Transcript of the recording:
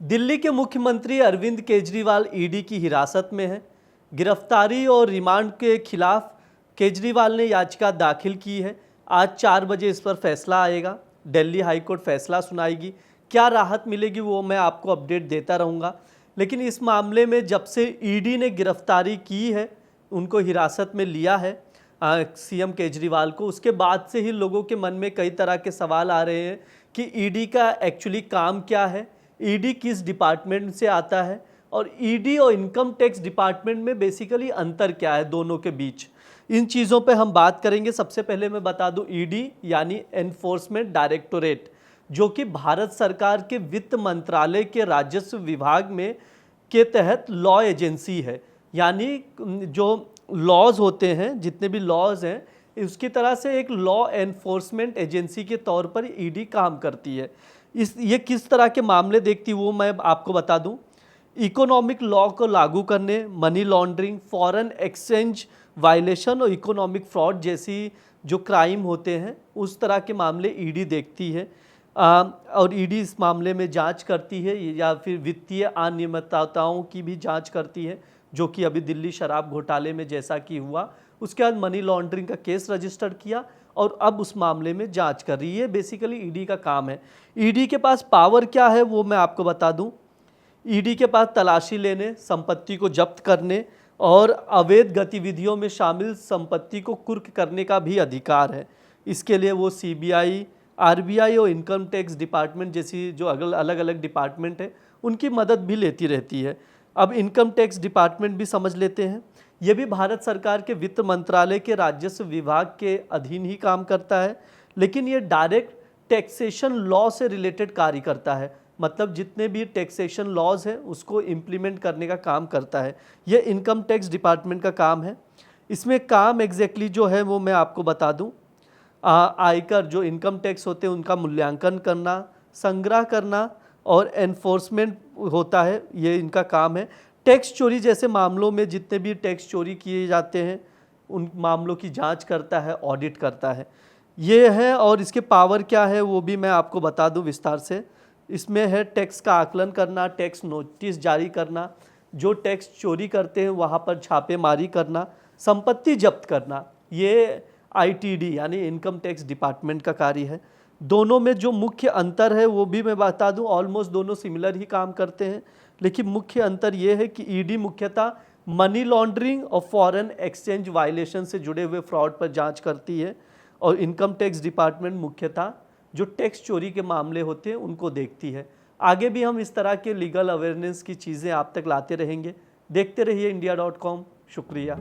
दिल्ली के मुख्यमंत्री अरविंद केजरीवाल ईडी की हिरासत में हैं। गिरफ्तारी और रिमांड के खिलाफ केजरीवाल ने याचिका दाखिल की है। आज 4 बजे इस पर फैसला आएगा। दिल्ली हाईकोर्ट फैसला सुनाएगी। क्या राहत मिलेगी वो मैं आपको अपडेट देता रहूँगा। लेकिन इस मामले में जब से ईडी ने गिरफ्तारी की है, उनको हिरासत में लिया है सीएम केजरीवाल को, उसके बाद से ही लोगों के मन में कई तरह के सवाल आ रहे हैं कि ईडी का एक्चुअली काम क्या है, ईडी किस डिपार्टमेंट से आता है और ईडी और इनकम टैक्स डिपार्टमेंट में बेसिकली अंतर क्या है दोनों के बीच। इन चीज़ों पे हम बात करेंगे। सबसे पहले मैं बता दूं, ईडी यानी एनफोर्समेंट डायरेक्टोरेट, जो कि भारत सरकार के वित्त मंत्रालय के राजस्व विभाग में के तहत लॉ एजेंसी है। यानी जो लॉज होते हैं, जितने भी लॉज हैं, उसकी तरह से एक लॉ एनफोर्समेंट एजेंसी के तौर पर ईडी काम करती है। ये किस तरह के मामले देखती है वो मैं आपको बता दूं। इकोनॉमिक लॉ को लागू करने, money laundering, foreign exchange violation और इकोनॉमिक फ्रॉड जैसी जो क्राइम होते हैं, उस तरह के मामले ईडी देखती है। और ईडी इस मामले में जांच करती है या फिर वित्तीय अनियमितताओं की भी जांच करती है, जो कि अभी दिल्ली शराब घोटाले में जैसा कि हुआ। उसके बाद मनी लॉन्ड्रिंग का केस रजिस्टर किया और अब उस मामले में जांच कर रही है। बेसिकली ईडी का काम है। ईडी के पास पावर क्या है वो मैं आपको बता दूं। ईडी के पास तलाशी लेने, संपत्ति को जब्त करने और अवैध गतिविधियों में शामिल संपत्ति को कुर्क करने का भी अधिकार है। इसके लिए वो सीबीआई, आरबीआई और इनकम टैक्स डिपार्टमेंट जैसी जो अलग अलग डिपार्टमेंट है, उनकी मदद भी लेती रहती है। अब इनकम टैक्स डिपार्टमेंट भी समझ लेते हैं। ये भी भारत सरकार के वित्त मंत्रालय के राजस्व विभाग के अधीन ही काम करता है, लेकिन ये डायरेक्ट टैक्सेशन लॉ से रिलेटेड कार्य करता है। मतलब जितने भी टैक्सेशन लॉज हैं उसको इम्प्लीमेंट करने का काम करता है। ये इनकम टैक्स डिपार्टमेंट का काम है। इसमें काम एग्जैक्टली जो है वो मैं आपको बता दूं। आयकर जो इनकम टैक्स होते हैं उनका मूल्यांकन करना, संग्रह करना और एनफोर्समेंट होता है, ये इनका काम है। टैक्स चोरी जैसे मामलों में जितने भी टैक्स चोरी किए जाते हैं उन मामलों की जांच करता है, ऑडिट करता है। ये है। और इसके पावर क्या है वो भी मैं आपको बता दूं विस्तार से। इसमें है टैक्स का आकलन करना, टैक्स नोटिस जारी करना, जो टैक्स चोरी करते हैं वहाँ पर छापेमारी करना, संपत्ति जब्त करना। ये आईटीडी यानी इनकम टैक्स डिपार्टमेंट का कार्य है। दोनों में जो मुख्य अंतर है वो भी मैं बता दूं। ऑलमोस्ट दोनों सिमिलर ही काम करते हैं, लेकिन मुख्य अंतर ये है कि ईडी मुख्यतः मनी लॉन्ड्रिंग और फॉरेन एक्सचेंज वायलेशन से जुड़े हुए फ्रॉड पर जांच करती है और इनकम टैक्स डिपार्टमेंट मुख्यतः जो टैक्स चोरी के मामले होते हैं उनको देखती है। आगे भी हम इस तरह के लीगल अवेयरनेस की चीज़ें आप तक लाते रहेंगे। देखते रहिए India.com। शुक्रिया।